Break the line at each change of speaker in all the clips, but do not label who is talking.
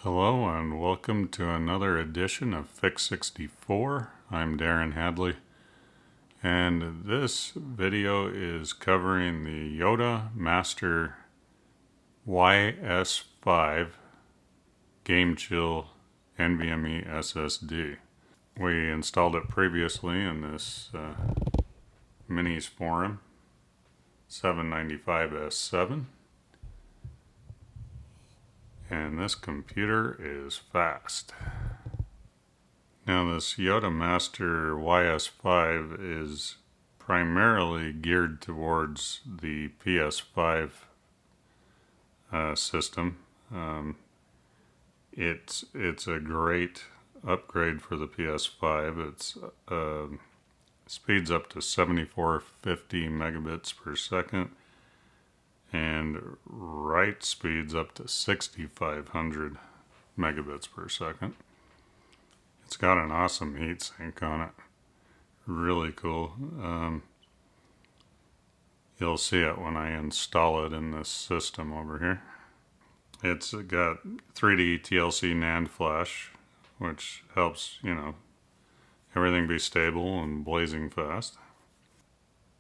Hello and welcome to another edition of Fix64. I'm Darren Hadley, and this video is covering the Yottamaster YS5 NVMe SSD. We installed it previously in this Minisforum 795S7. And this computer is fast. Now this Yottamaster YS5 is primarily geared towards the PS5 system. It's a great upgrade for the PS5. It's speeds up to 7450 megabits per second. And write speeds up to 6500 megabits per second. It's got an awesome heatsink on it. Really cool. You'll see it when I install it in this system over here. It's got 3D TLC NAND flash, which helps, everything be stable and blazing fast.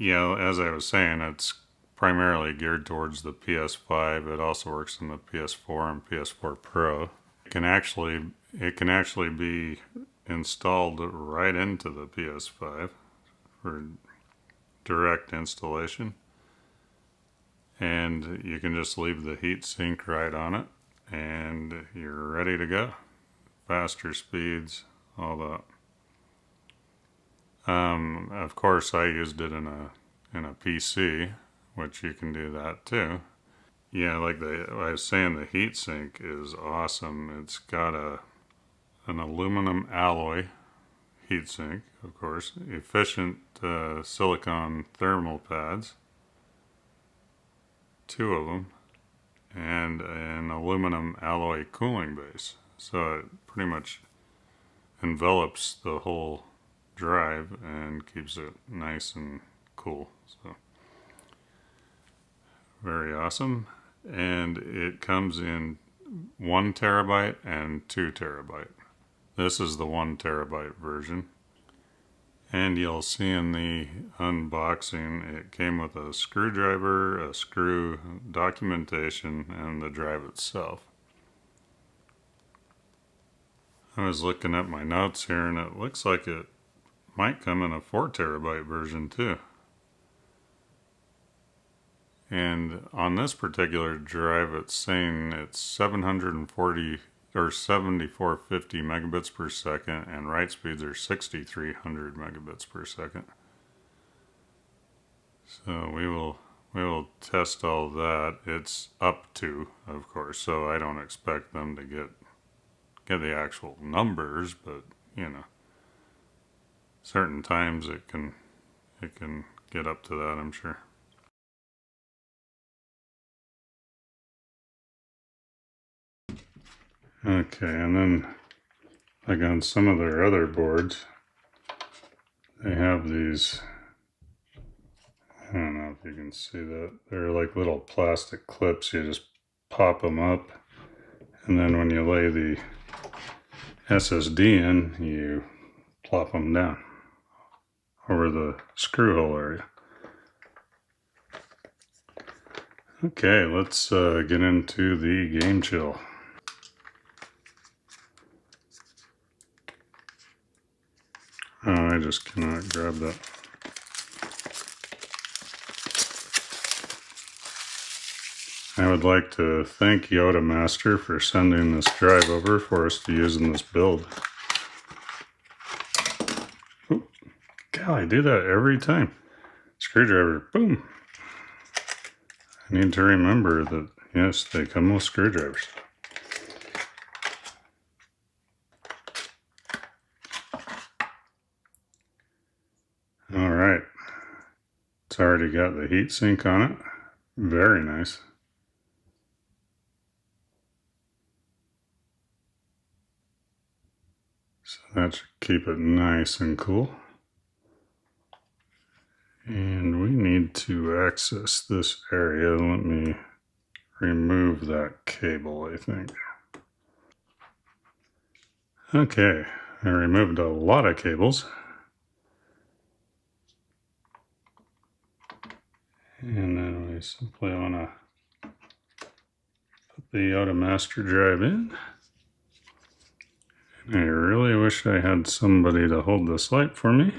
As I was saying, it's primarily geared towards the PS5. It also works in the PS4 and PS4 Pro. It can actually be installed right into the PS5 for direct installation. And you can just leave the heatsink right on it and you're ready to go. Faster speeds, all that. Of course I used it in a PC, which you can do that too. Like I was saying, the heatsink is awesome. It's got an aluminum alloy heatsink, of course, efficient silicon thermal pads, 2 of them, and an aluminum alloy cooling base. So it pretty much envelops the whole drive and keeps it nice and cool. So very awesome. And it comes in 1 terabyte and 2 terabyte. This is the 1 terabyte version. And you'll see in the unboxing, it came with a screwdriver, a screw documentation, and the drive itself. I was looking at my notes here and it looks like it might come in a 4 terabyte version too. And on this particular drive, it's saying it's 740 or 7450 megabits per second, and write speeds are 6300 megabits per second. So we will test all that. It's up to, of course, so I don't expect them to get the actual numbers, but certain times it can get up to that, I'm sure. Okay, and then like on some of their other boards, they have these, I don't know if you can see that, they're like little plastic clips. You just pop them up, and then when you lay the SSD in, you plop them down over the screw hole area. Okay, let's get into the game chill. Oh, I just cannot grab that. I would like to thank Yottamaster for sending this drive over for us to use in this build. Oop. God, I do that every time. Screwdriver, boom. I need to remember that, yes, they come with screwdrivers. Alright, it's already got the heatsink on it. Very nice. So that should keep it nice and cool. And we need to access this area. Let me remove that cable, I think. Okay, I removed a lot of cables. And then we simply want to put the Yottamaster drive in. And I really wish I had somebody to hold this light for me.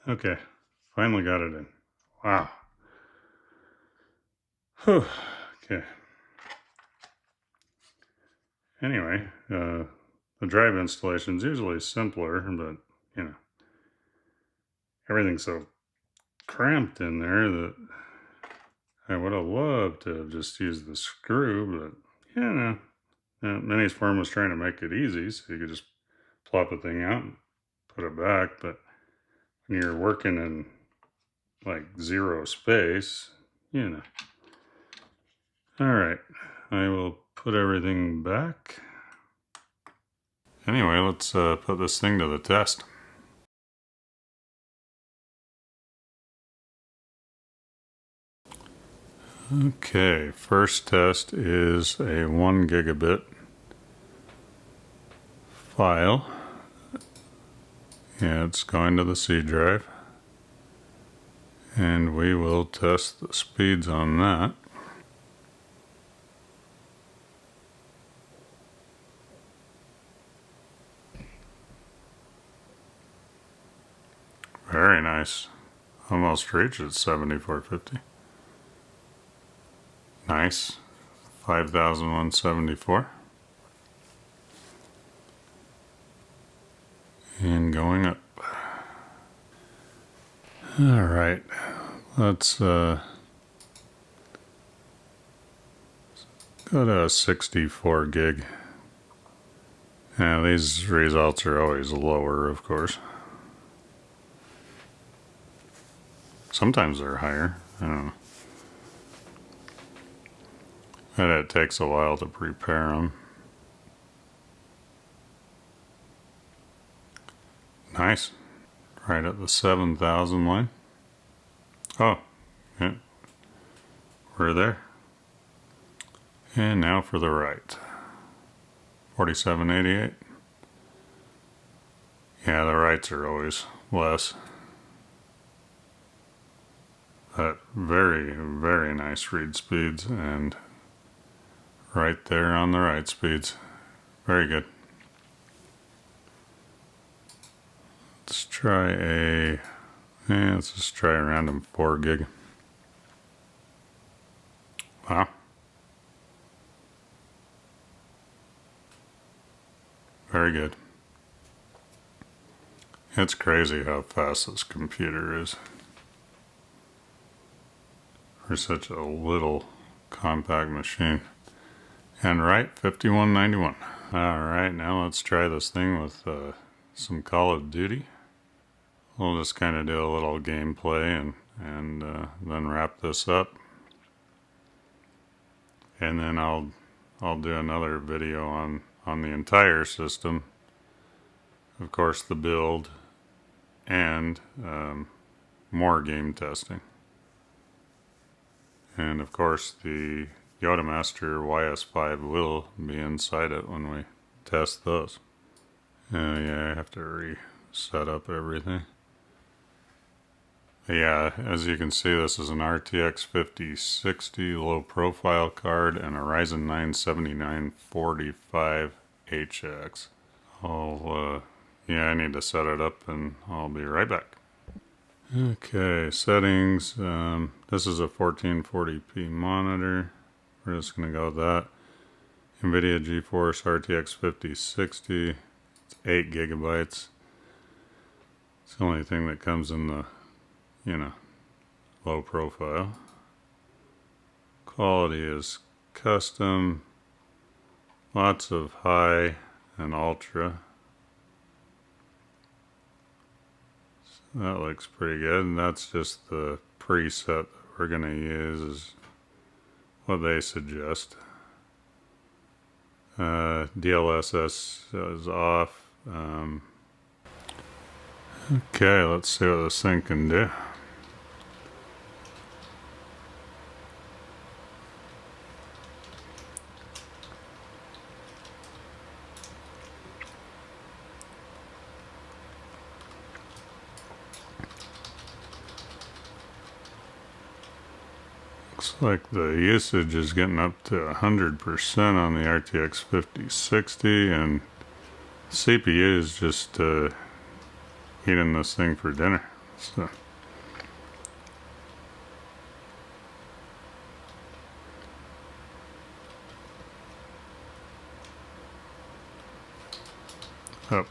Okay, finally got it in. Wow. Whew. Okay. Anyway, the drive installation is usually simpler, but you know, everything's so cramped in there that I would have loved to have just used the screw, but you know, Minisforum was trying to make it easy, so you could just plop the thing out and put it back. But when you're working in like zero space, you know. All right, I will put everything back. Anyway, let's put this thing to the test. Okay, first test is a 1 gigabit file. Yeah, it's going to the C drive. And we will test the speeds on that. Very nice. Almost reached 7450. Nice. 5174. And going up. All right. Let's go to 64 gig. Yeah, these results are always lower, of course. Sometimes they're higher. I don't know. And it takes a while to prepare them. Nice. Right at the 7,000 line. Oh, yeah. We're there. And now for the right. 4788. Yeah, the rights are always less. But very, very nice read speeds, and right there on the write speeds. Very good. Let's try let's just try a random 4 gig. Wow. Very good. It's crazy how fast this computer is for such a little compact machine. And right, 5191. All right, now let's try this thing with some Call of Duty. We'll just kind of do a little gameplay and then wrap this up. And then I'll do another video on the entire system. Of course, the build and more game testing. And of course, the Yottamaster YS5 will be inside it when we test those. Yeah, I have to reset up everything. Yeah, as you can see, this is an RTX 5060 low profile card and a Ryzen 9 7945HX. Yeah, I need to set it up and I'll be right back. Okay, settings. This is a 1440p monitor. We're just going to go with that. NVIDIA GeForce RTX 5060. It's 8 gigabytes. It's the only thing that comes in the, low profile. Quality is custom. Lots of high and ultra. So that looks pretty good. And that's just the preset that we're going to use is what they suggest. DLSS is off. Okay, let's see what this thing can do. Looks like the usage is getting up to 100% on the RTX 5060, and CPU is just eating this thing for dinner. So. Up.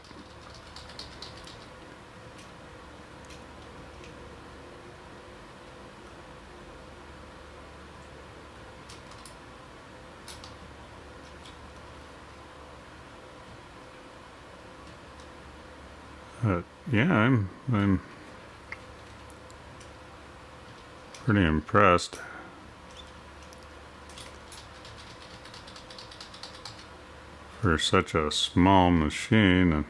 Yeah, I'm pretty impressed. For such a small machine.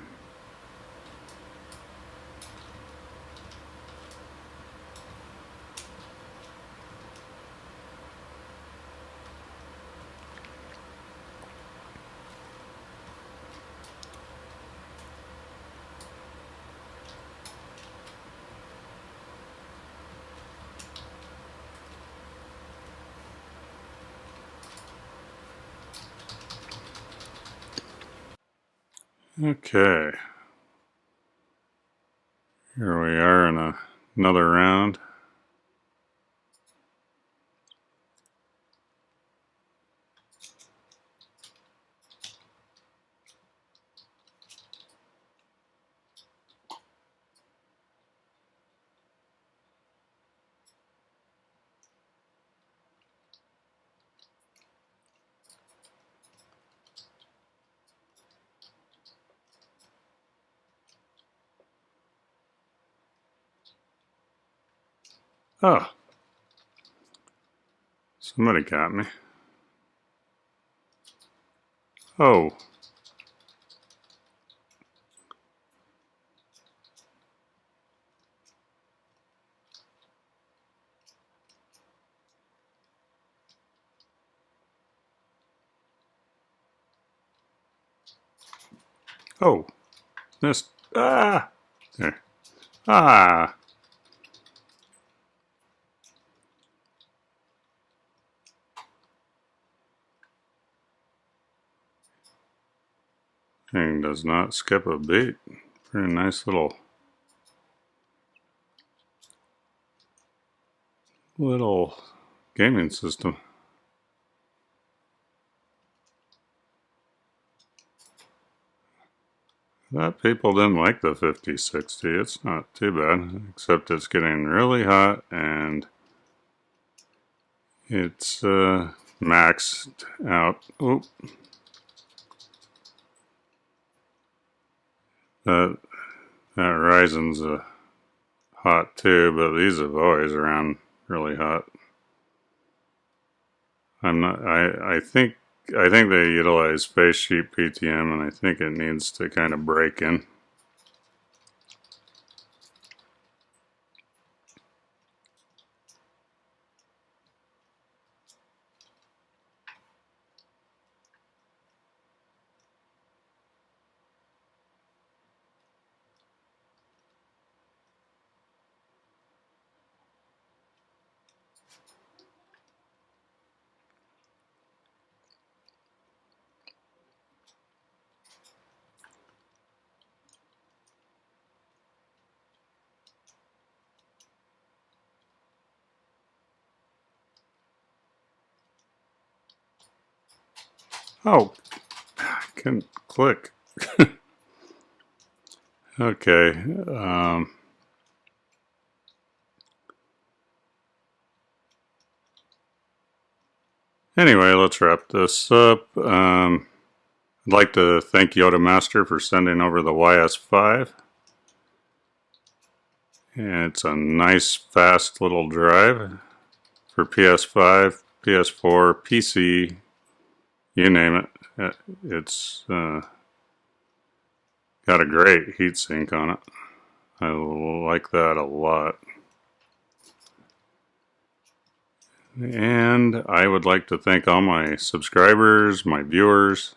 Okay, here we are in another round. Oh, somebody got me. Oh. Oh, missed. Ah! There. Ah! Thing does not skip a beat. Pretty nice little gaming system. That people didn't like the 5060. It's not too bad, except it's getting really hot and it's maxed out. Oop. That Ryzen's hot too, but these have always ran really hot. I think they utilize face sheet PTM, and I think it needs to kind of break in. Oh, I couldn't click. Okay. Anyway, let's wrap this up. I'd like to thank Yottamaster for sending over the YS5. And it's a nice, fast little drive for PS5, PS4, PC, you name it. It's got a great heatsink on it. I like that a lot. And I would like to thank all my subscribers, my viewers,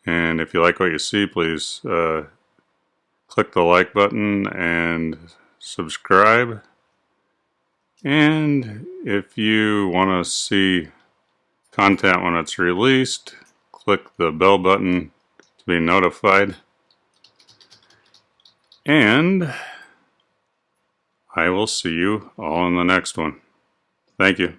and if you like what you see, please click the like button and subscribe. And if you want to see content when it's released, click the bell button to be notified. And I will see you all in the next one. Thank you.